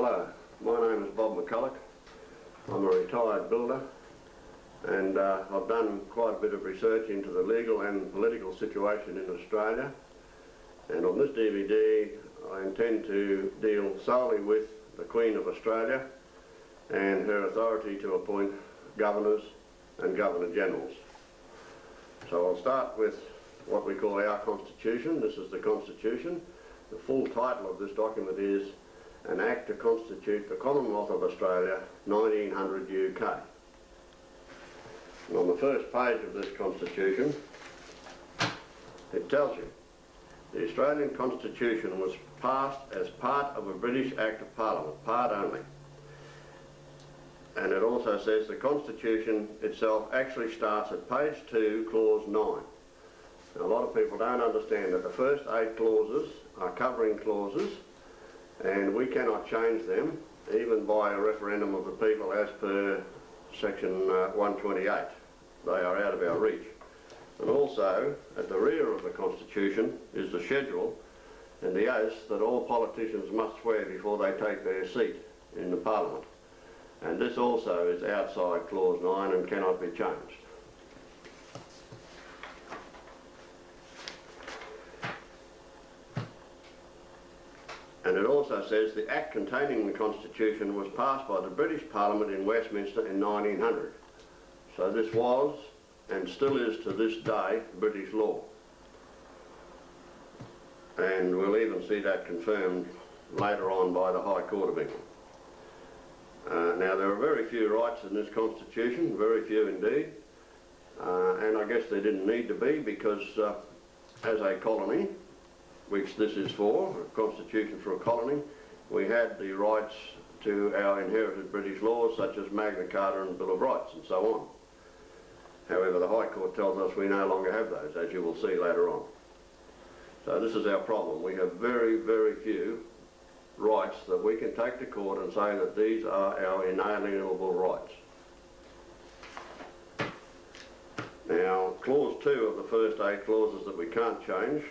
Hello, my name is Bob McCulloch. I'm a retired builder, and I've done quite a bit of research into the legal and political situation in Australia. And on this DVD I intend to deal solely with the Queen of Australia and her authority to appoint governors and Governor-Generals. So I'll start with what we call our Constitution. This is the Constitution. The full title of this document is An Act to Constitute the Commonwealth of Australia, 1900 UK. And on the first page of this Constitution, it tells you the Australian Constitution was passed as part of a British Act of Parliament, part only. And it also says the Constitution itself actually starts at page 2, clause 9. Now, a lot of people don't understand that the first 8 clauses are covering clauses, and we cannot change them even by a referendum of the people as per section 128. They are out of our reach. And also, at the rear of the Constitution is the schedule and the oaths that all politicians must swear before they take their seat in the Parliament. And this also is outside clause 9 and cannot be changed. And it also says the Act containing the Constitution was passed by the British Parliament in Westminster in 1900. So this was, and still is to this day, British law. And we'll even see that confirmed later on by the High Court of England. Now, there are very few rights in this Constitution, very few indeed, and I guess they didn't need to be because as a colony, which this is for, a constitution for a colony, we had the rights to our inherited British laws such as Magna Carta and Bill of Rights and so on. However, the High Court tells us we no longer have those, as you will see later on. So this is our problem. We have very, very few rights that we can take to court and say that these are our inalienable rights. Now, clause 2 of the first 8 clauses that we can't change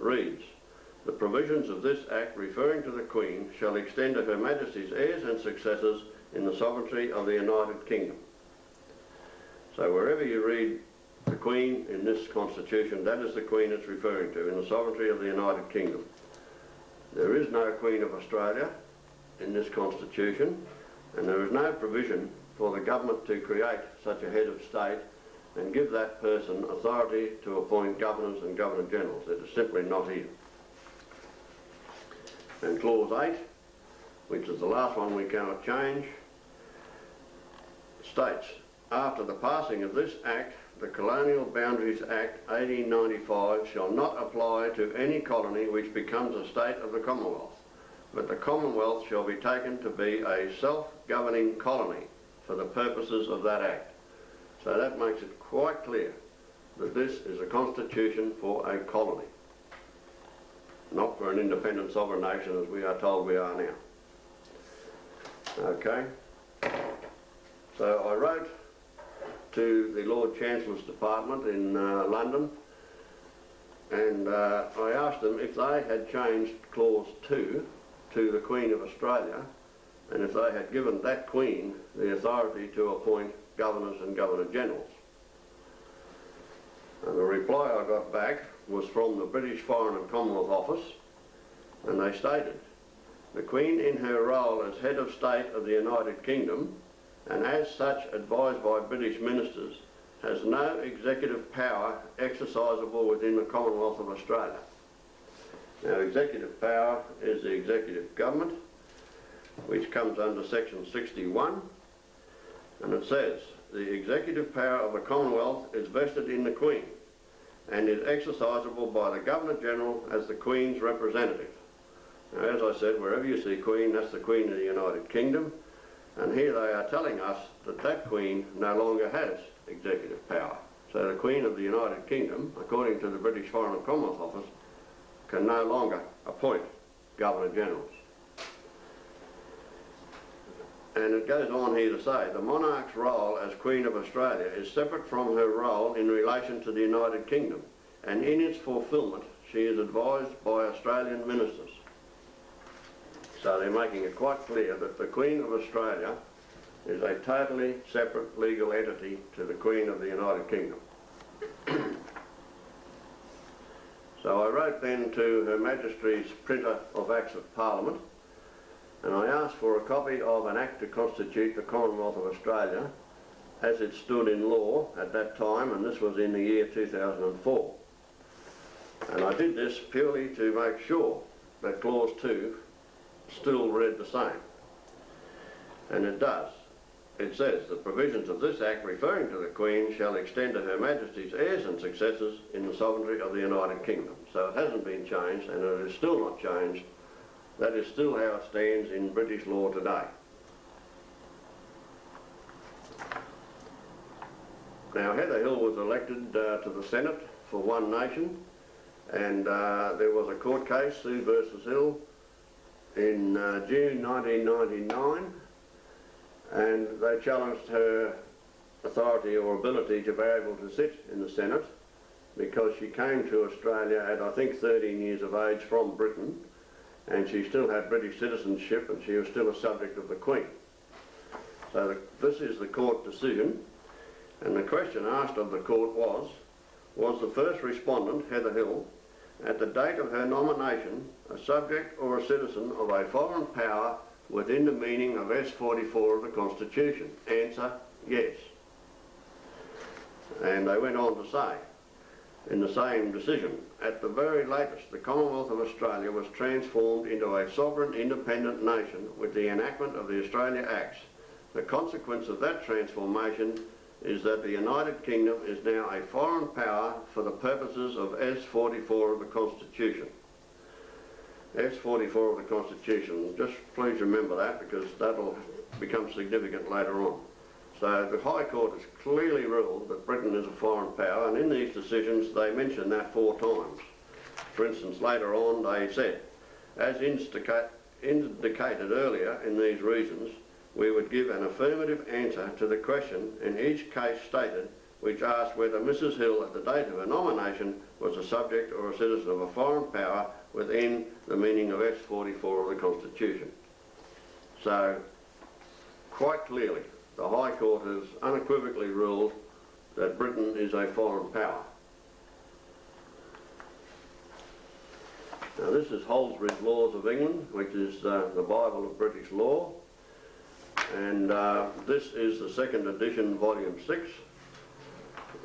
reads, the provisions of this Act referring to the Queen shall extend to Her Majesty's heirs and successors in the sovereignty of the United Kingdom. So wherever you read the Queen in this Constitution, that is the Queen it's referring to, in the sovereignty of the United Kingdom. There is no Queen of Australia in this Constitution, and there is no provision for the government to create such a head of state and give that person authority to appoint governors and governor-generals. It is simply not here. And clause 8, which is the last one we cannot change, states, after the passing of this Act, the Colonial Boundaries Act 1895 shall not apply to any colony which becomes a state of the Commonwealth, but the Commonwealth shall be taken to be a self-governing colony for the purposes of that Act. So that makes it quite clear that this is a constitution for a colony, not for an independent sovereign nation as we are told we are now. Okay, so I wrote to the Lord Chancellor's Department in London, and I asked them if they had changed clause 2 to the Queen of Australia, and if they had given that Queen the authority to appoint governors and governor-generals. And the reply I got back was from the British Foreign and Commonwealth Office, and they stated, the Queen in her role as head of state of the United Kingdom, and as such advised by British ministers, has no executive power exercisable within the Commonwealth of Australia. Now, executive power is the executive government, which comes under section 61, and it says, the executive power of the Commonwealth is vested in the Queen and is exercisable by the Governor-General as the Queen's representative. Now, as I said, wherever you see Queen, that's the Queen of the United Kingdom, and here they are telling us that that Queen no longer has executive power. So the Queen of the United Kingdom, according to the British Foreign and Commonwealth Office, can no longer appoint Governor-Generals. And it goes on here to say, the monarch's role as Queen of Australia is separate from her role in relation to the United Kingdom, and in its fulfilment she is advised by Australian ministers. So they're making it quite clear that the Queen of Australia is a totally separate legal entity to the Queen of the United Kingdom. So I wrote then to Her Majesty's Printer of Acts of Parliament, and I asked for a copy of an Act to constitute the Commonwealth of Australia as it stood in law at that time, and this was in the year 2004. And I did this purely to make sure that Clause 2 still read the same. And it does. It says, the provisions of this Act referring to the Queen shall extend to Her Majesty's heirs and successors in the sovereignty of the United Kingdom. So it hasn't been changed, and it is still not changed. That is still how it stands in British law today. Now, Heather Hill was elected to the Senate for One Nation, and there was a court case, Sue versus Hill, in June 1999, and they challenged her authority or ability to be able to sit in the Senate because she came to Australia at, I think, 13 years of age from Britain, and she still had British citizenship and she was still a subject of the Queen. So this is the court decision, and the question asked of the court was the first respondent, Heather Hill, at the date of her nomination, a subject or a citizen of a foreign power within the meaning of S44 of the Constitution? Answer, yes. And they went on to say, in the same decision, at the very latest, the Commonwealth of Australia was transformed into a sovereign independent nation with the enactment of the Australia Acts. The consequence of that transformation is that the United Kingdom is now a foreign power for the purposes of S44 of the Constitution. S44 of the Constitution, just please remember that because that'll become significant later on. So the High Court has clearly ruled that Britain is a foreign power, and in these decisions they mention that 4 times. For instance, later on they said, as indicated earlier in these reasons, we would give an affirmative answer to the question in each case stated which asked whether Mrs. Hill at the date of her nomination was a subject or a citizen of a foreign power within the meaning of S44 of the Constitution. So, quite clearly, the High Court has unequivocally ruled that Britain is a foreign power. Now this is Holsbury's Laws of England, which is the Bible of British law, and this is the 2nd edition, volume 6.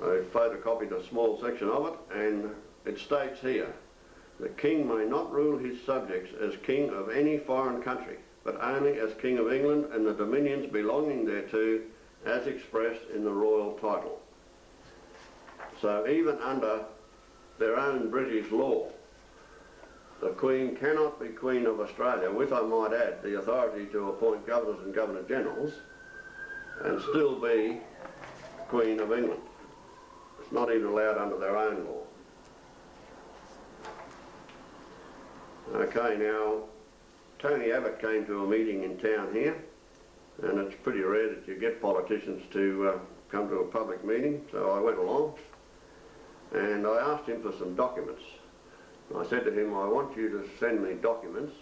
I photocopied a small section of it, and it states here, the King may not rule his subjects as King of any foreign country, but only as King of England and the dominions belonging thereto, as expressed in the royal title. So even under their own British law, the Queen cannot be Queen of Australia, with, I might add, the authority to appoint governors and governor-generals, and still be Queen of England. It's not even allowed under their own law. Okay, now, Tony Abbott came to a meeting in town here, and it's pretty rare that you get politicians to come to a public meeting, so I went along, and I asked him for some documents. I said to him, I want you to send me documents.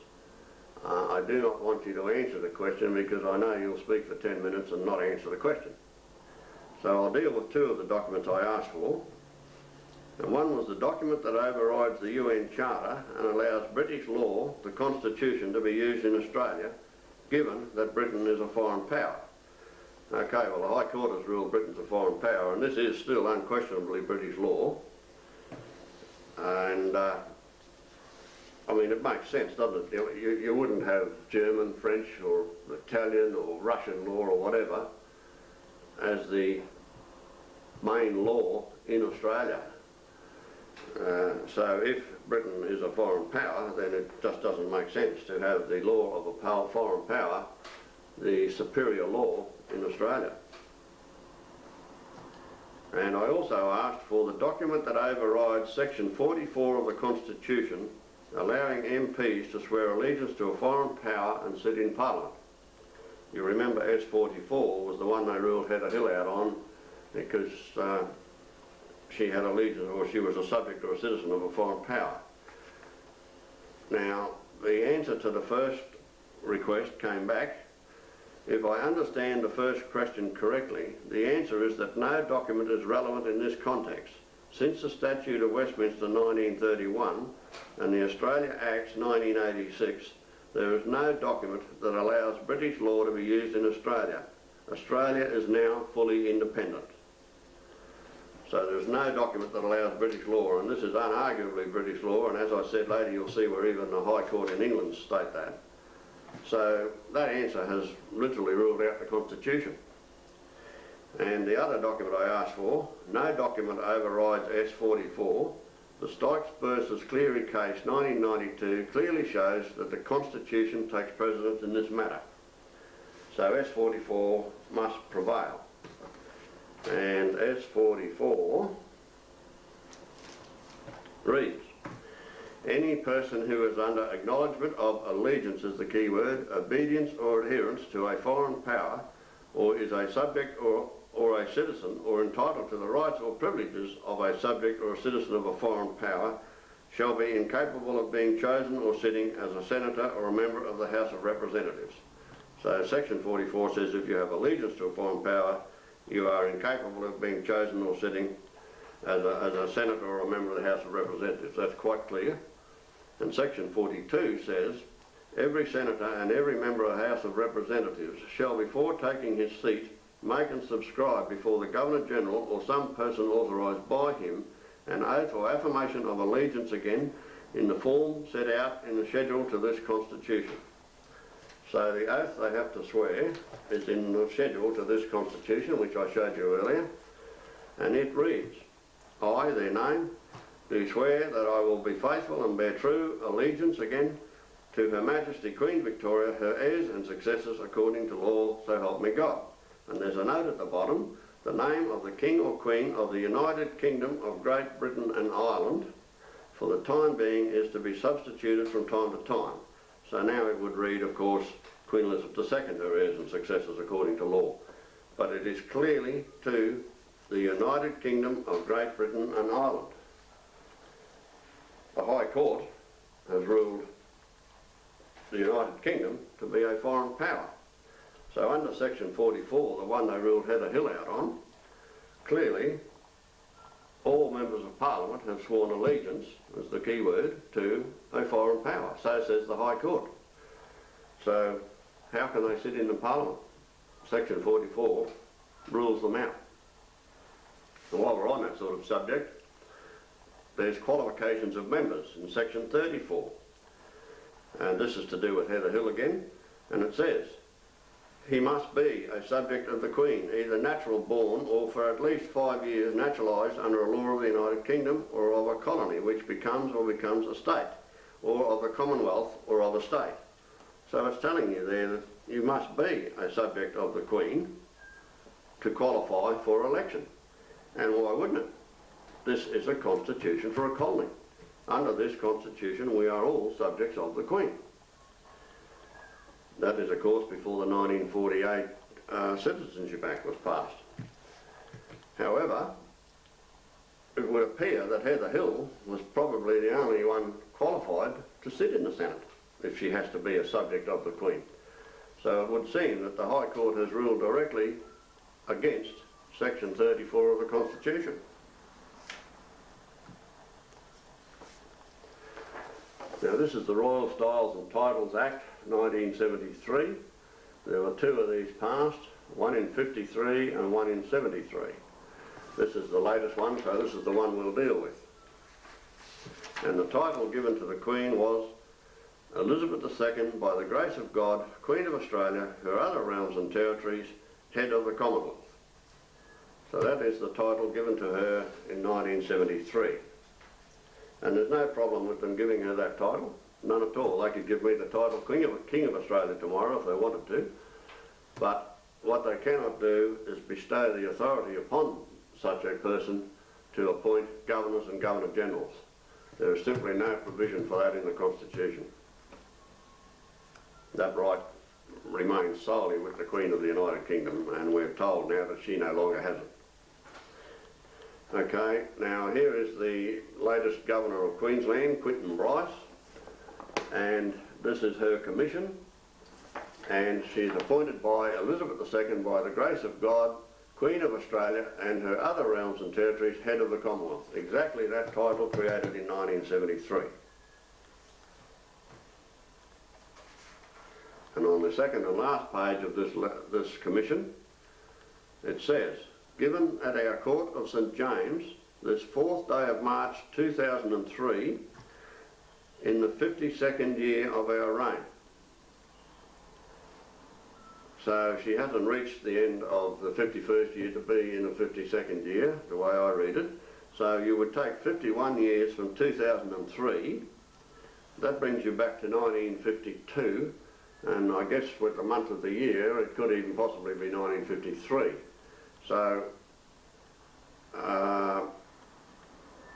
I do not want you to answer the question because I know you'll speak for 10 minutes and not answer the question. So I'll deal with 2 of the documents I asked for. And one was the document that overrides the UN Charter and allows British law, the Constitution, to be used in Australia, given that Britain is a foreign power. Okay, well the High Court has ruled Britain's a foreign power, and this is still unquestionably British law. And I mean, it makes sense, doesn't it? You wouldn't have German, French or Italian or Russian law or whatever as the main law in Australia. So if Britain is a foreign power, then it just doesn't make sense to have the law of a foreign power, the superior law in Australia. And I also asked for the document that overrides section 44 of the Constitution, allowing MPs to swear allegiance to a foreign power and sit in Parliament. You remember S44 was the one they ruled Heather Hill out on because she had allegiance, or she was a subject or a citizen of a foreign power. Now, the answer to the first request came back, if I understand the first question correctly, the answer is that no document is relevant in this context. Since the Statute of Westminster 1931 and the Australia Acts 1986, there is no document that allows British law to be used in Australia. Australia is now fully independent. So there's no document that allows British law, and this is unarguably British law, and as I said later, you'll see where even the High Court in England state that. So that answer has literally ruled out the Constitution. And the other document I asked for, no document overrides S44. The Stykes versus Cleary case 1992 clearly shows that the Constitution takes precedence in this matter. So S44 must prevail. And S44 reads, any person who is under acknowledgement of allegiance is the key word, obedience or adherence to a foreign power, or is a subject or a citizen, or entitled to the rights or privileges of a subject or a citizen of a foreign power, shall be incapable of being chosen or sitting as a senator or a member of the House of Representatives. So section 44 says if you have allegiance to a foreign power, you are incapable of being chosen or sitting as a senator or a member of the House of Representatives. That's quite clear. And section 42 says, every senator and every member of the House of Representatives shall, before taking his seat, make and subscribe before the Governor-General or some person authorised by him an oath or affirmation of allegiance again in the form set out in the schedule to this Constitution. So the oath they have to swear is in the schedule to this Constitution, which I showed you earlier, and it reads, I, their name, do swear that I will be faithful and bear true allegiance again to Her Majesty Queen Victoria, her heirs and successors according to law, so help me God. And there's a note at the bottom, the name of the King or Queen of the United Kingdom of Great Britain and Ireland for the time being is to be substituted from time to time. So now it would read, of course, Queen Elizabeth II, her heirs and successors according to law. But it is clearly to the United Kingdom of Great Britain and Ireland. The High Court has ruled the United Kingdom to be a foreign power. So under section 44, the one they ruled Heather Hill out on, clearly all members of Parliament have sworn allegiance, as the key word, to a foreign power. So says the High Court. So how can they sit in the Parliament? Section 44 rules them out. And while we're on that sort of subject, there's qualifications of members in section 34. And this is to do with Heather Hill again, and it says, he must be a subject of the Queen, either natural born or for at least 5 years naturalised under a law of the United Kingdom or of a colony which becomes a state, or of a commonwealth or of a state. So it's telling you there that you must be a subject of the Queen to qualify for election. And why wouldn't it? This is a constitution for a colony. Under this constitution we are all subjects of the Queen. That is, of course, before the 1948 Citizenship Act was passed. However, it would appear that Heather Hill was probably the only one qualified to sit in the Senate, if she has to be a subject of the Queen. So it would seem that the High Court has ruled directly against section 34 of the Constitution. Now this is the Royal Styles and Titles Act 1973. There were two of these passed, one in 53 and one in 73. This is the latest one, so this is the one we'll deal with. And the title given to the Queen was Elizabeth II, by the grace of God, Queen of Australia, her other realms and territories, head of the Commonwealth. So that is the title given to her in 1973. And there's no problem with them giving her that title, none at all. They could give me the title King of Australia tomorrow if they wanted to. But what they cannot do is bestow the authority upon such a person to appoint governors and governor-generals. There is simply no provision for that in the Constitution. That right remains solely with the Queen of the United Kingdom, and we're told now that she no longer has it. Okay, now here is the latest Governor of Queensland, Quinton Bryce, and this is her commission. and she's appointed by Elizabeth II by the grace of God, Queen of Australia and her other realms and territories, head of the Commonwealth. Exactly that title created in 1973. And on the second and last page of this commission, it says, given at our Court of St James this 4th day of March 2003 in the 52nd year of our reign. So she hasn't reached the end of the 51st year to be in the 52nd year, the way I read it. So you would take 51 years from 2003, that brings you back to 1952, and I guess with the month of the year it could even possibly be 1953. So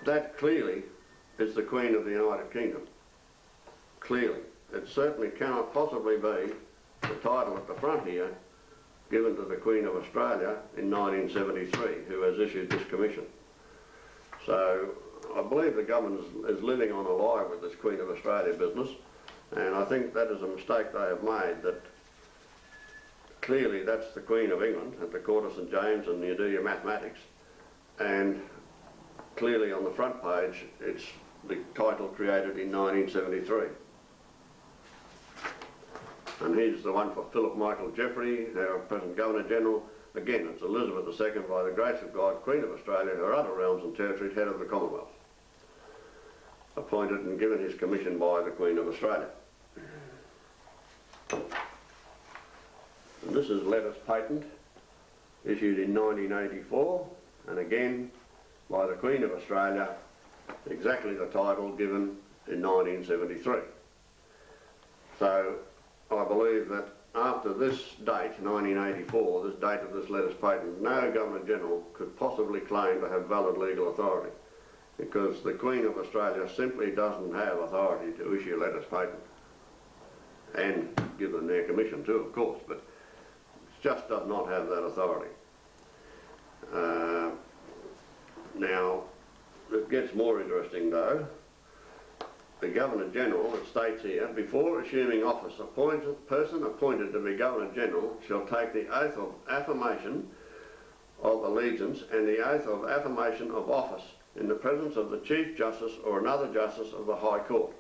that clearly is the Queen of the United Kingdom. Clearly. It certainly cannot possibly be the title at the front here given to the Queen of Australia in 1973, who has issued this commission. So I believe the government is living on a lie with this Queen of Australia business, and I think that is a mistake they have made, that clearly that's the Queen of England at the Court of St James, and you do your mathematics, and clearly on the front page it's the title created in 1973. And here's the one for Philip Michael Jeffrey, our present Governor-General. Again, it's Elizabeth II, by the grace of God, Queen of Australia, her other realms and territories, head of the Commonwealth. Appointed and given his commission by the Queen of Australia. And this is letters patent, issued in 1984, and again by the Queen of Australia, exactly the title given in 1973. So I believe that after this date, 1984, this date of this letters patent, no Governor-General could possibly claim to have valid legal authority, because the Queen of Australia simply doesn't have authority to issue letters patent, and give them their commission too, of course, but just does not have that authority. Now, it gets more interesting though. The Governor-General, it states here, before assuming office, a person appointed to be Governor-General shall take the oath of affirmation of allegiance and the oath of affirmation of office in the presence of the Chief Justice or another Justice of the High Court.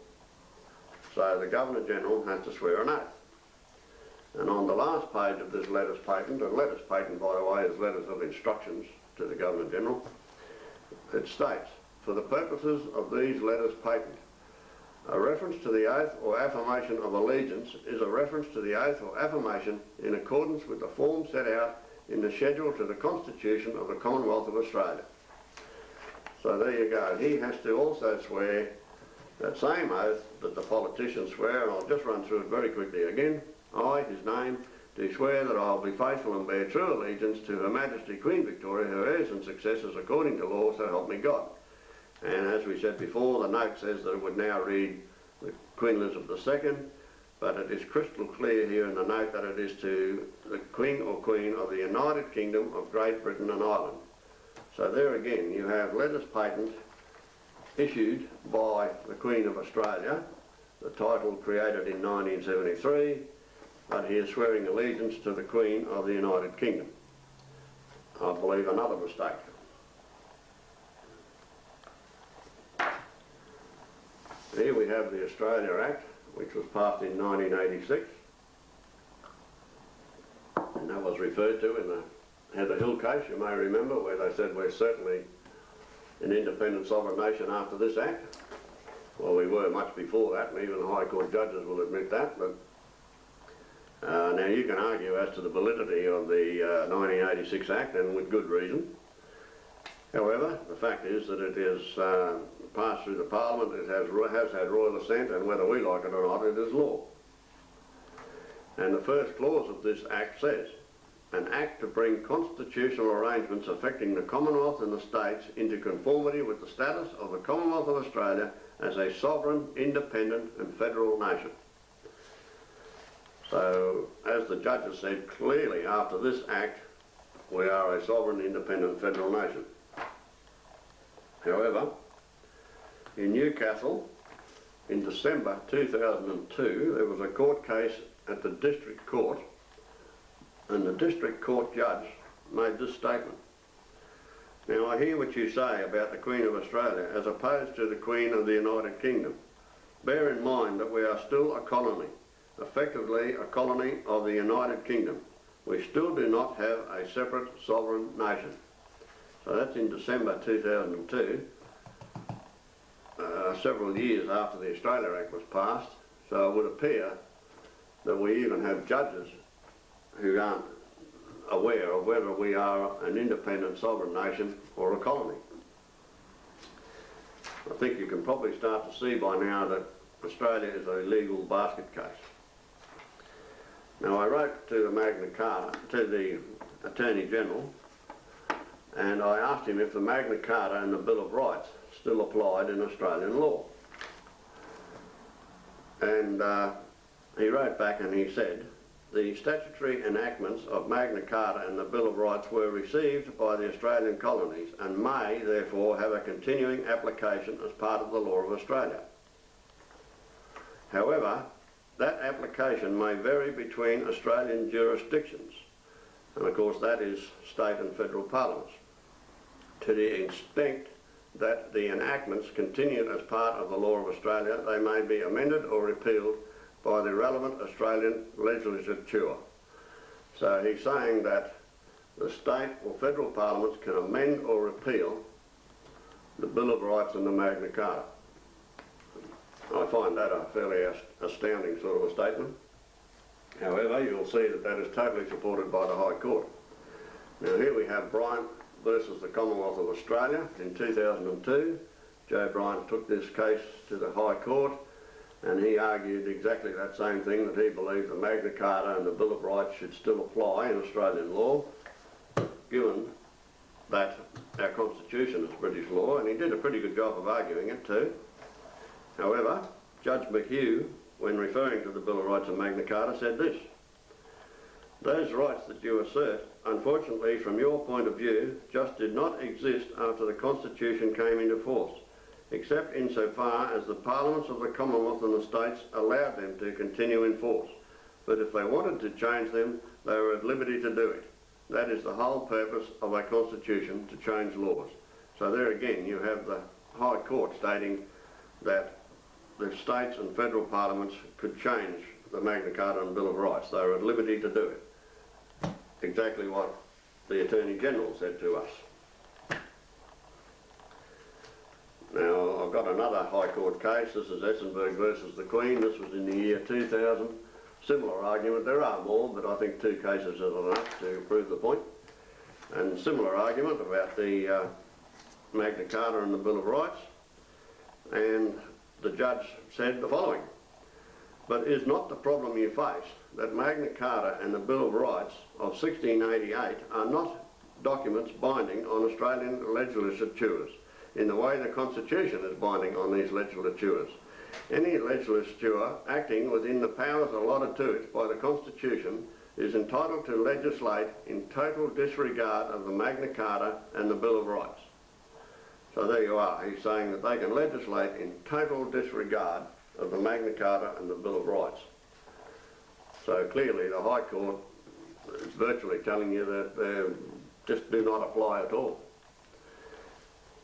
So the Governor-General has to swear an oath. And on the last page of this letters patent, and letters patent by the way is letters of instructions to the Governor-General, it states, for the purposes of these letters patent, a reference to the oath or affirmation of allegiance is a reference to the oath or affirmation in accordance with the form set out in the schedule to the Constitution of the Commonwealth of Australia. So there you go. He has to also swear that same oath that the politicians swear, and I'll just run through it very quickly again. I, his name, do swear that I will be faithful and bear true allegiance to Her Majesty Queen Victoria, her heirs and successors according to law, so help me God. And as we said before, the note says that it would now read the Queen Elizabeth II, but it is crystal clear here in the note that it is to the King or Queen of the United Kingdom of Great Britain and Ireland. So there again you have letters patent issued by the Queen of Australia, the title created in 1973, but he is swearing allegiance to the Queen of the United Kingdom. I believe another mistake. Here we have the Australia Act, which was passed in 1986, and that was referred to in the Heather Hill case, you may remember, where they said we're certainly an independent sovereign nation after this Act. Well, we were much before that, and even the High Court judges will admit that, but now you can argue as to the validity of the 1986 Act, and with good reason. However, the fact is that it is passed through the Parliament, it has had royal assent, and whether we like it or not, it is law. And the first clause of this Act says, an Act to bring constitutional arrangements affecting the Commonwealth and the States into conformity with the status of the Commonwealth of Australia as a sovereign, independent and federal nation. So, as the judges said, clearly after this Act, we are a sovereign, independent federal nation. However, in Newcastle, in December 2002, there was a court case at the district court, and the district court judge made this statement. Now, I hear what you say about the Queen of Australia as opposed to the Queen of the United Kingdom. Bear in mind that we are still a colony, effectively a colony of the United Kingdom. We still do not have a separate sovereign nation. So that's in December 2002, several years after the Australia Act was passed. So it would appear that we even have judges who aren't aware of whether we are an independent sovereign nation or a colony. I think you can probably start to see by now that Australia is a legal basket case. Now, I wrote to the Attorney General, and I asked him if the Magna Carta and the Bill of Rights still applied in Australian law. And he wrote back and he said, the statutory enactments of Magna Carta and the Bill of Rights were received by the Australian colonies and may therefore have a continuing application as part of the law of Australia. However, that application may vary between Australian jurisdictions, and of course that is state and federal parliaments, to the extent that the enactments continued as part of the law of Australia. They may be amended or repealed by the relevant Australian legislature. So he's saying that the state or federal parliaments can amend or repeal the Bill of Rights and the Magna Carta. I find that a fairly astounding sort of a statement. However, you'll see that that is totally supported by the High Court. Now, here we have Bryant versus the Commonwealth of Australia in 2002. Joe Bryant took this case to the High Court, and he argued exactly that same thing, that he believed the Magna Carta and the Bill of Rights should still apply in Australian law, given that our Constitution is British law, and he did a pretty good job of arguing it too. However, Judge McHugh, when referring to the Bill of Rights and Magna Carta, said this: those rights that you assert, unfortunately from your point of view, just did not exist after the Constitution came into force, except insofar as the parliaments of the Commonwealth and the states allowed them to continue in force. But if they wanted to change them, they were at liberty to do it. That is the whole purpose of a constitution, to change laws. So there again you have the High Court stating that the states and federal parliaments could change the Magna Carta and Bill of Rights. They were at liberty to do it. Exactly what the Attorney General said to us. Now, I've got another High Court case. This is Essenberg versus the Queen. This was in the year 2000. Similar argument. There are more, but I think two cases is enough to prove the point. And similar argument about the Magna Carta and the Bill of Rights. And the judge said the following: but is not the problem you face that Magna Carta and the Bill of Rights of 1688 are not documents binding on Australian legislatures in the way the Constitution is binding on these legislatures? Any legislature acting within the powers allotted to it by the Constitution is entitled to legislate in total disregard of the Magna Carta and the Bill of Rights. So there you are. He's saying that they can legislate in total disregard of the Magna Carta and the Bill of Rights. So clearly the High Court is virtually telling you that they just do not apply at all.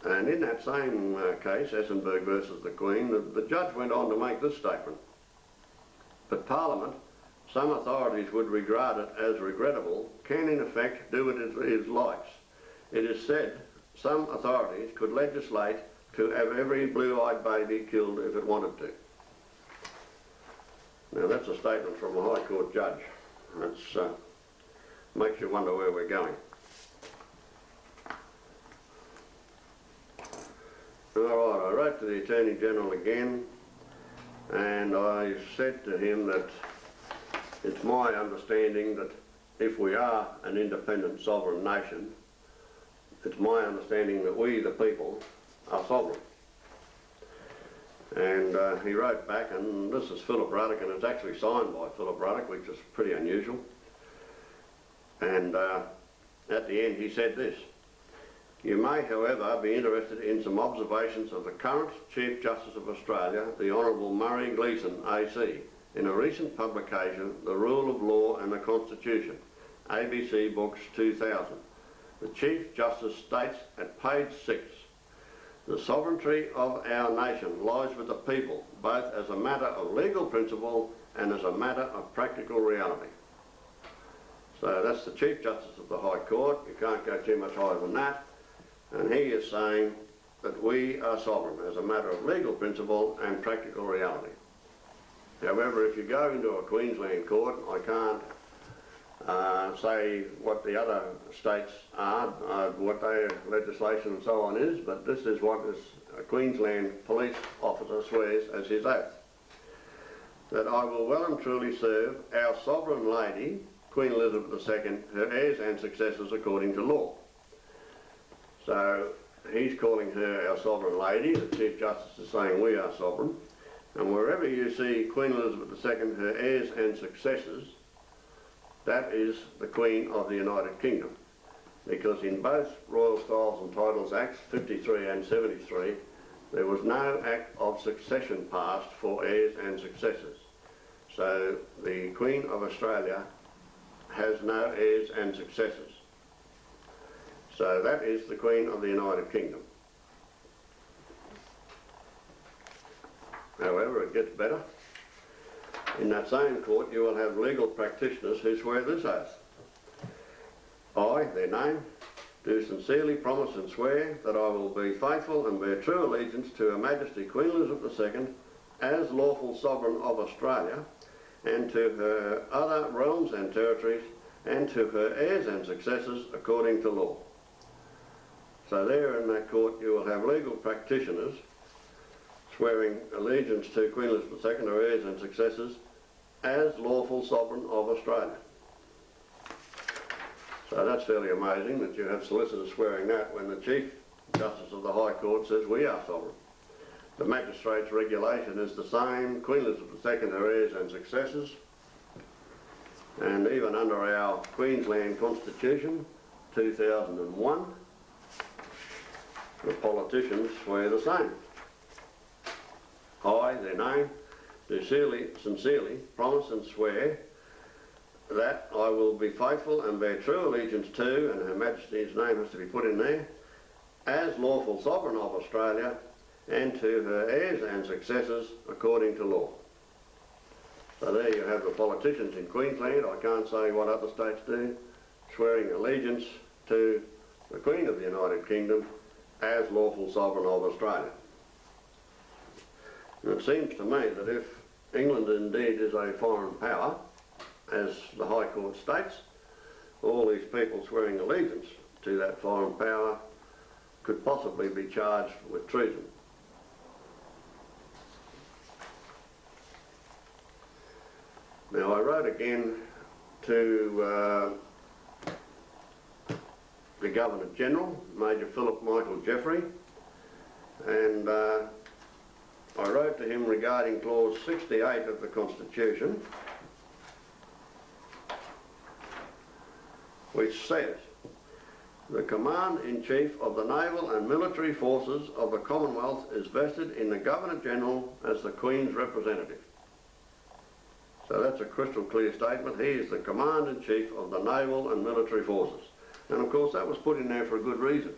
And in that same case, Essenberg versus the Queen, the judge went on to make this statement: but Parliament, some authorities would regard it as regrettable, can in effect do it as it likes. It is said some authorities could legislate to have every blue-eyed baby killed if it wanted to. Now that's a statement from a High Court judge. That makes you wonder where we're going. All right, I wrote to the Attorney General again, and I said to him that it's my understanding that if we are an independent sovereign nation, it's my understanding that we, the people, are sovereign. And he wrote back, and this is Philip Ruddock, and it's actually signed by Philip Ruddock, which is pretty unusual. And at the end he said this: You may, however, be interested in some observations of the current Chief Justice of Australia, the Honourable Murray Gleeson, AC, in a recent publication, The Rule of Law and the Constitution, ABC Books 2000. The Chief Justice states at page 6, "The sovereignty of our nation lies with the people, both as a matter of legal principle and as a matter of practical reality." So that's the Chief Justice of the High Court. You can't go too much higher than that. And he is saying that we are sovereign as a matter of legal principle and practical reality. However, if you go into a Queensland court, I can't say what the other states are, what their legislation and so on is, but this is what a Queensland police officer swears as his oath. That I will well and truly serve our sovereign lady, Queen Elizabeth II, her heirs and successors according to law. So he's calling her our sovereign lady, the Chief Justice is saying we are sovereign, and wherever you see Queen Elizabeth II, her heirs and successors, that is the Queen of the United Kingdom, because in both Royal Styles and Titles Acts 53 and 73 there was no act of succession passed for heirs and successors. So the Queen of Australia has no heirs and successors. So that is the Queen of the United Kingdom. However, it gets better. In that same court you will have legal practitioners who swear this oath. I, their name, do sincerely promise and swear that I will be faithful and bear true allegiance to Her Majesty Queen Elizabeth II as lawful sovereign of Australia, and to her other realms and territories, and to her heirs and successors according to law. So there in that court you will have legal practitioners swearing allegiance to Queen Elizabeth II, her heirs and successors, as lawful sovereign of Australia. So that's fairly amazing that you have solicitors swearing that when the Chief Justice of the High Court says we are sovereign. The magistrates' regulation is the same, Queen Elizabeth II, her heirs and successors, and even under our Queensland Constitution 2001, the politicians swear the same. I, their name, do sincerely promise and swear that I will be faithful and bear true allegiance to, and Her Majesty's name has to be put in there, as lawful sovereign of Australia, and to her heirs and successors according to law. So there you have the politicians in Queensland, I can't say what other states do, swearing allegiance to the Queen of the United Kingdom as lawful sovereign of Australia. And it seems to me that if England indeed is a foreign power, as the High Court states, all these people swearing allegiance to that foreign power could possibly be charged with treason. Now I wrote again to the Governor-General, Major Philip Michael Jeffrey, and I wrote to him regarding clause 68 of the Constitution, which says, "The Command-in-Chief of the Naval and Military Forces of the Commonwealth is vested in the Governor-General as the Queen's representative." So that's a crystal clear statement. He is the Command-in-Chief of the Naval and Military Forces. And of course that was put in there for a good reason.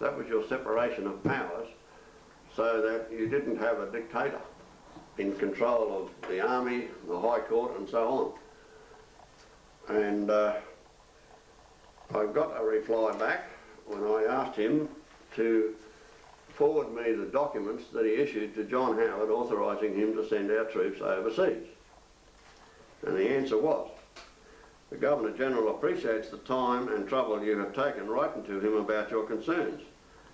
That was your separation of powers, so that you didn't have a dictator in control of the Army, the High Court and so on. And I got a reply back when I asked him to forward me the documents that he issued to John Howard authorising him to send our troops overseas. And the answer was, "The Governor-General appreciates the time and trouble you have taken writing to him about your concerns.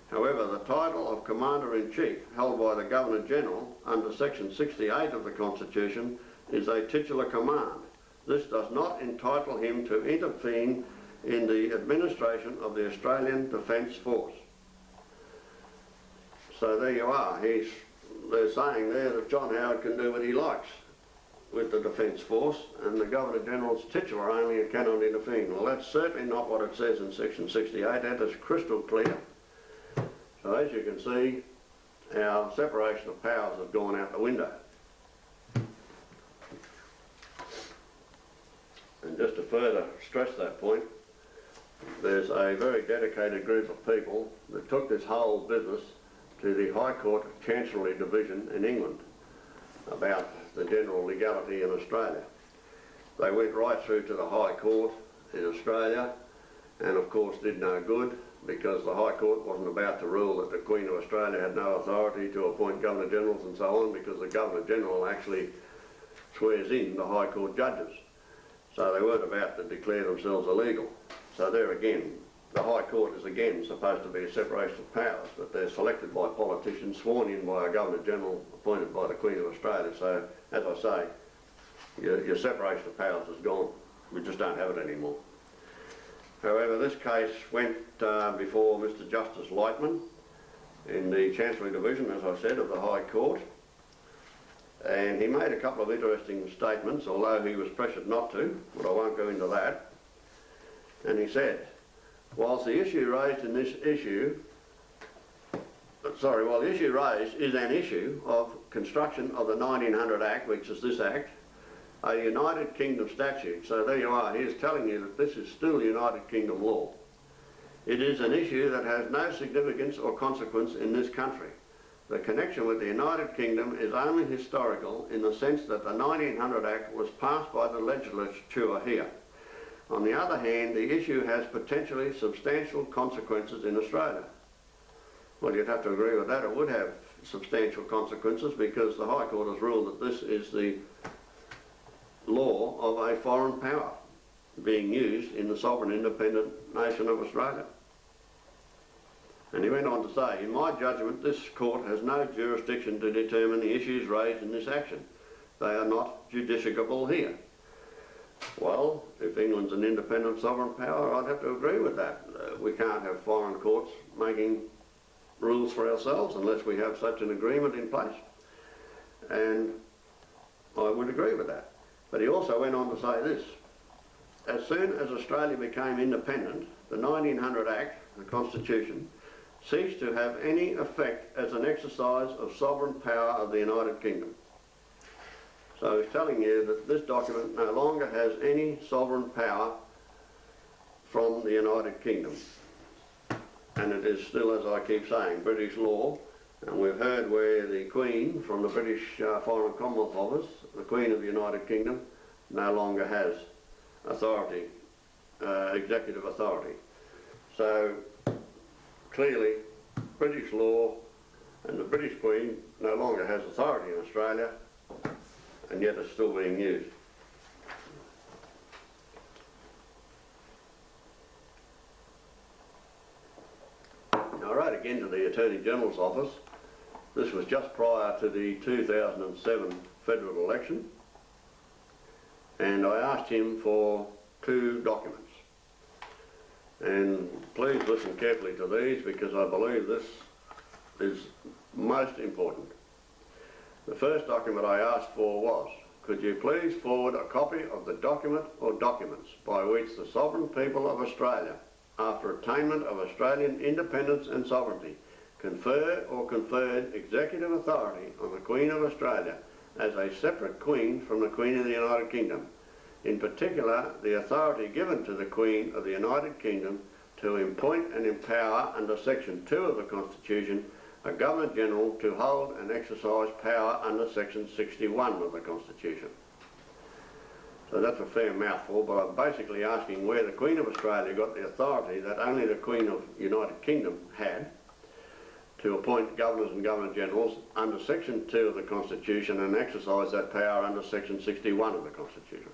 However, the title of Commander-in-Chief held by the Governor-General under Section 68 of the Constitution is a titular command. This does not entitle him to intervene in the administration of the Australian Defence Force." So there you are. They're saying there that John Howard can do what he likes. with the Defence Force, and the Governor-General's titular only and cannot intervene. Well, that's certainly not what it says in section 68. That is crystal clear. So as you can see, our separation of powers has gone out the window. And just to further stress that point, there's a very dedicated group of people that took this whole business to the High Court Chancery Division in England about the general legality in Australia. They went right through to the High Court in Australia and of course did no good, because the High Court wasn't about to rule that the Queen of Australia had no authority to appoint Governor-Generals and so on, because the Governor-General actually swears in the High Court judges. So they weren't about to declare themselves illegal. So there again, the High Court is again supposed to be a separation of powers, but they're selected by politicians, sworn in by a Governor-General appointed by the Queen of Australia. So, as I say, your separation of powers is gone. We just don't have it anymore. However, this case went before Mr Justice Lightman in the Chancery Division, as I said, of the High Court. And he made a couple of interesting statements, although he was pressured not to, but I won't go into that. And he said, while the issue raised is an issue of construction of the 1900 Act, which is this Act, a United Kingdom statute. So there you are, he is telling you that this is still United Kingdom law. It is an issue that has no significance or consequence in this country. The connection with the United Kingdom is only historical in the sense that the 1900 Act was passed by the legislature here. On the other hand, the issue has potentially substantial consequences in Australia. Well, you'd have to agree with that. It would have substantial consequences, because the High Court has ruled that this is the law of a foreign power being used in the sovereign independent nation of Australia. And he went on to say, in my judgment, this court has no jurisdiction to determine the issues raised in this action. They are not justiciable here. Well, if England's an independent sovereign power, I'd have to agree with that. We can't have foreign courts making rules for ourselves unless we have such an agreement in place. And I would agree with that. But he also went on to say this: as soon as Australia became independent, the 1900 Act, the Constitution, ceased to have any effect as an exercise of sovereign power of the United Kingdom. So he's telling you that this document no longer has any sovereign power from the United Kingdom. And it is still, as I keep saying, British law. And we've heard where the Queen from the British Foreign and Commonwealth Office, the Queen of the United Kingdom, no longer has authority, executive authority. So clearly, British law and the British Queen no longer has authority in Australia, and yet it's still being used. Now, I wrote again to the Attorney General's office. This was just prior to the 2007 federal election, and I asked him for 2 documents. And please listen carefully to these, because I believe this is most important. The first document I asked for was, could you please forward a copy of the document or documents by which the sovereign people of Australia, after attainment of Australian independence and sovereignty, confer or conferred executive authority on the Queen of Australia as a separate Queen from the Queen of the United Kingdom. In particular, the authority given to the Queen of the United Kingdom to appoint and empower under Section 2 of the Constitution a Governor-General to hold and exercise power under Section 61 of the Constitution. So that's a fair mouthful, but I'm basically asking where the Queen of Australia got the authority that only the Queen of the United Kingdom had to appoint governors and governor-generals under Section 2 of the Constitution and exercise that power under Section 61 of the Constitution.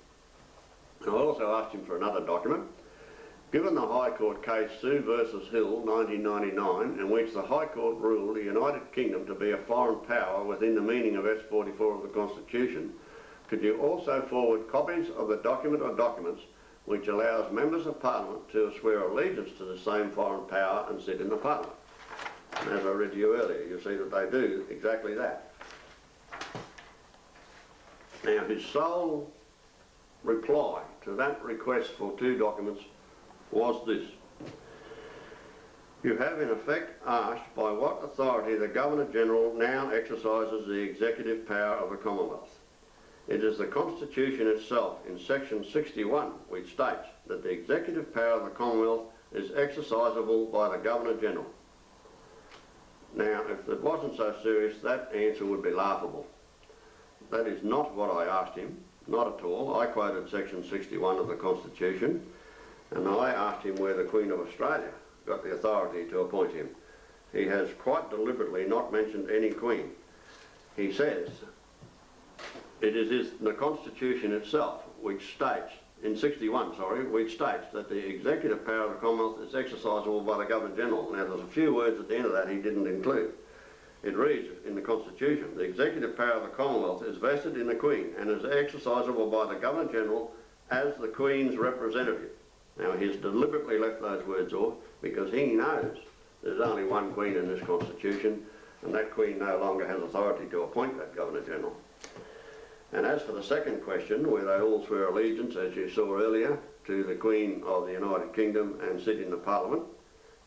I also asked him for another document. Given the High Court case Sue versus Hill 1999, in which the High Court ruled the United Kingdom to be a foreign power within the meaning of S44 of the Constitution, could you also forward copies of the document or documents which allows members of Parliament to swear allegiance to the same foreign power and sit in the Parliament? And as I read to you earlier, you see that they do exactly that. Now, his sole reply to that request for 2 documents was this: "You have in effect asked by what authority the Governor-General now exercises the executive power of the Commonwealth. It is the Constitution itself in section 61 which states that the executive power of the Commonwealth is exercisable by the Governor-General." Now, if it wasn't so serious, that answer would be laughable. That is not what I asked him, not at all. I quoted section 61 of the Constitution, and I asked him where the Queen of Australia got the authority to appoint him. He has quite deliberately not mentioned any Queen. He says it is the Constitution itself which states, in 61, which states that the executive power of the Commonwealth is exercisable by the Governor-General. Now, there's a few words at the end of that he didn't include. It reads in the Constitution, "The executive power of the Commonwealth is vested in the Queen and is exercisable by the Governor-General as the Queen's representative." Now, he's deliberately left those words off because he knows there's only one Queen in this Constitution, and that Queen no longer has authority to appoint that Governor-General. And as for the second question, where they all swear allegiance, as you saw earlier, to the Queen of the United Kingdom and sit in the Parliament,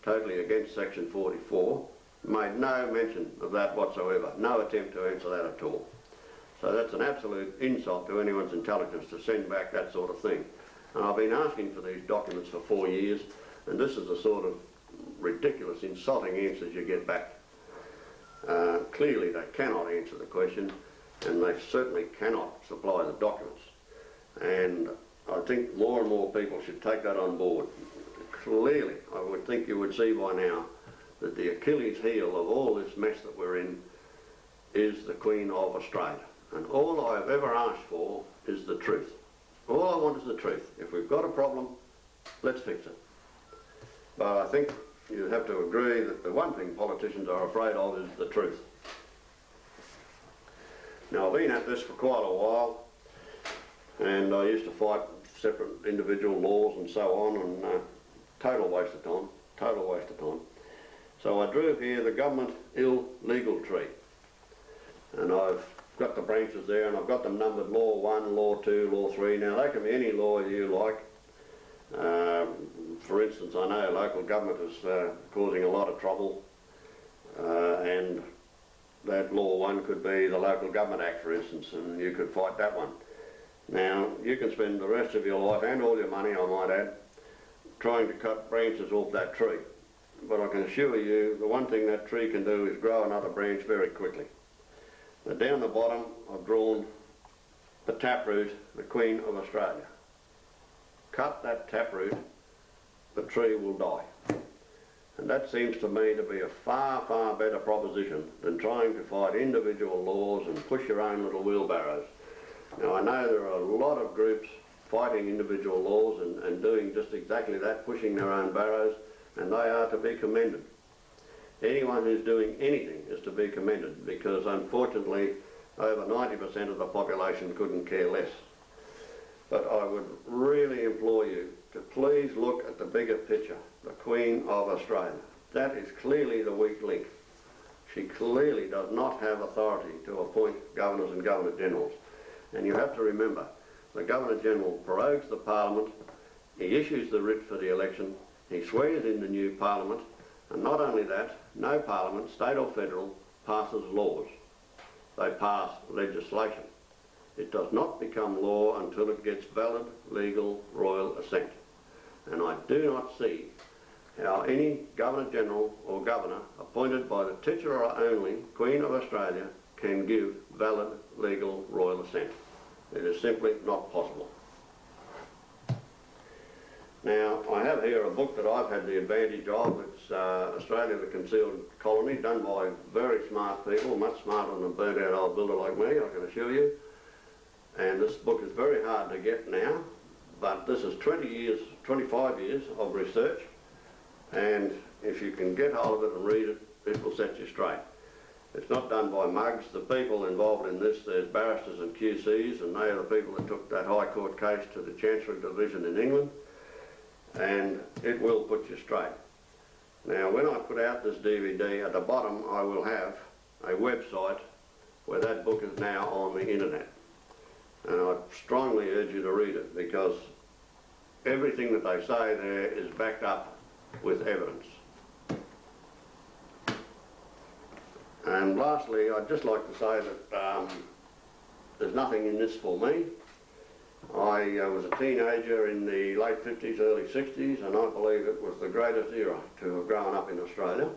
totally against section 44, made no mention of that whatsoever, no attempt to answer that at all. So that's an absolute insult to anyone's intelligence to send back that sort of thing. And I've been asking for these documents for 4 years, and this is the sort of ridiculous, insulting answers you get back. Clearly they cannot answer the question, and they certainly cannot supply the documents. And I think more and more people should take that on board. Clearly, I would think you would see by now that the Achilles heel of all this mess that we're in is the Queen of Australia. And all I have ever asked for is the truth. All I want is the truth. If we've got a problem, let's fix it. But I think you have to agree that the one thing politicians are afraid of is the truth. Now, I've been at this for quite a while, and I used to fight separate individual laws and so on, and total waste of time, total waste of time. So I drew here the government illegal tree, and I've got the branches there, and I've got them numbered law 1, law 2, law 3. Now, they can be any law you like. For instance, I know local government is causing a lot of trouble, and that law 1 could be the Local Government Act, for instance, and you could fight that one. Now, you can spend the rest of your life, and all your money, I might add, trying to cut branches off that tree. But I can assure you, the one thing that tree can do is grow another branch very quickly. Now, down the bottom, I've drawn the taproot, the Queen of Australia. Cut that taproot, the tree will die. And that seems to me to be a far, far better proposition than trying to fight individual laws and push your own little wheelbarrows. Now, I know there are a lot of groups fighting individual laws and doing just exactly that, pushing their own barrows, and they are to be commended. Anyone who's doing anything is to be commended, because unfortunately over 90% of the population couldn't care less. But I would really implore you to please look at the bigger picture, the Queen of Australia. That is clearly the weak link. She clearly does not have authority to appoint governors and governor-generals. And you have to remember, the Governor-General prorogues the Parliament, he issues the writ for the election, he swears in the new Parliament, and not only that, no Parliament, state or federal, passes laws. They pass legislation. It does not become law until it gets valid, legal, royal assent. And I do not see how any Governor-General or Governor appointed by the titular only Queen of Australia can give valid, legal, royal assent. It is simply not possible. Now, I have here a book that I've had the advantage of. It's Australia the Concealed Colony, done by very smart people, much smarter than a burnt-out old builder like me, I can assure you. And this book is very hard to get now, but this is 25 years of research, and if you can get hold of it and read it, it will set you straight. It's not done by mugs. The people involved in this, there's barristers and QCs, and they are the people that took that High Court case to the Chancery Division in England, and it will put you straight. Now, when I put out this DVD, at the bottom I will have a website where that book is now on the internet. and I strongly urge you to read it, because everything that they say there is backed up with evidence. And lastly, I'd just like to say that there's nothing in this for me. I was a teenager in the late 50s, early 60s, and I believe it was the greatest era to have grown up in Australia.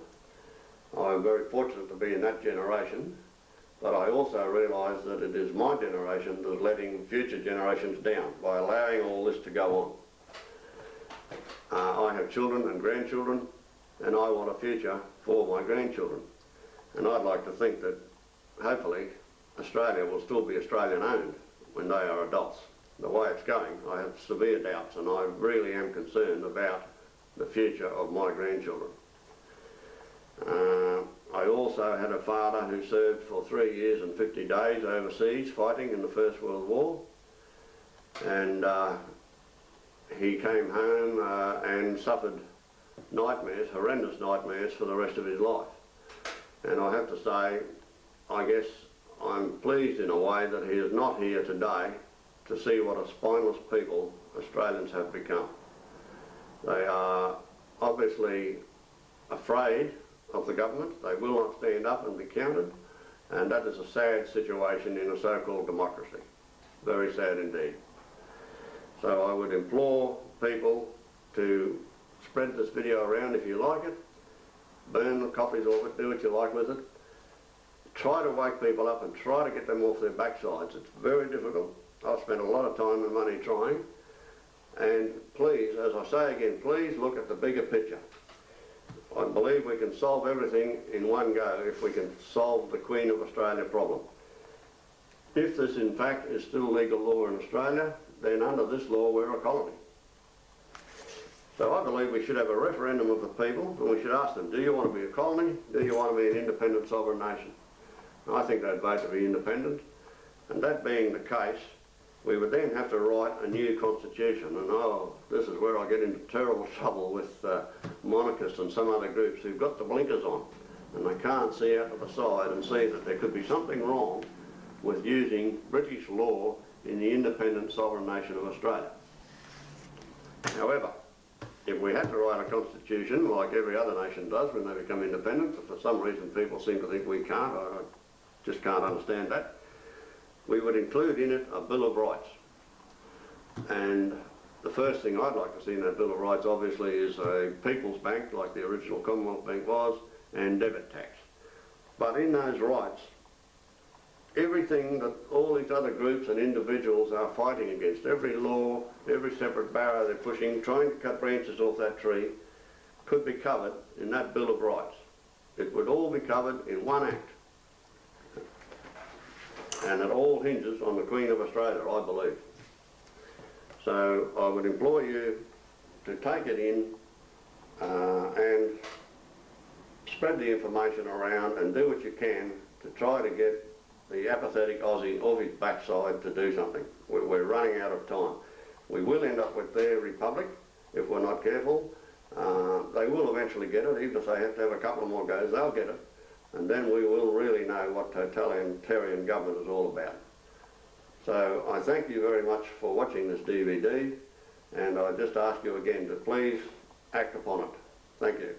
I'm very fortunate to be in that generation, but I also realise that it is my generation that is letting future generations down by allowing all this to go on. I have children and grandchildren, and I want a future for my grandchildren. And I'd like to think that hopefully Australia will still be Australian owned when they are adults. The way it's going, I have severe doubts, and I really am concerned about the future of my grandchildren. I also had a father who served for 3 years and 50 days overseas fighting in the First World War, and he came home and suffered nightmares, horrendous nightmares, for the rest of his life. And I have to say, I guess I'm pleased in a way that he is not here today to see what a spineless people Australians have become. They are obviously afraid of the government. They will not stand up and be counted, and that is a sad situation in a so-called democracy. Very sad indeed. So I would implore people to spread this video around if you like it, burn the copies of it, do what you like with it. Try to wake people up and try to get them off their backsides. It's very difficult. I've spent a lot of time and money trying. And please, as I say again, please look at the bigger picture. I believe we can solve everything in one go if we can solve the Queen of Australia problem. If this in fact is still legal law in Australia, then under this law we're a colony. So I believe we should have a referendum of the people, and we should ask them, do you want to be a colony? Do you want to be an independent sovereign nation? And I think they'd vote to be independent. And that being the case, we would then have to write a new constitution. And oh, this is where I get into terrible trouble with monarchists and some other groups who've got the blinkers on, and they can't see out to the side and see that there could be something wrong with using British law in the independent sovereign nation of Australia. However, if we had to write a constitution like every other nation does when they become independent, but for some reason people seem to think we can't, I just can't understand that, we would include in it a Bill of Rights. And the first thing I'd like to see in that Bill of Rights obviously is a People's Bank, like the original Commonwealth Bank was, and debit tax. But in those rights, everything that all these other groups and individuals are fighting against, every law, every separate barrow they're pushing, trying to cut branches off that tree, could be covered in that Bill of Rights. It would all be covered in one act. And it all hinges on the Queen of Australia, I believe. So I would implore you to take it in and spread the information around and do what you can to try to get the apathetic Aussie off his backside to do something. We're running out of time. We will end up with their republic if we're not careful. They will eventually get it, even if they have to have a couple of more goes, they'll get it. And then we will really know what totalitarian government is all about. So I thank you very much for watching this DVD, and I just ask you again to please act upon it. Thank you.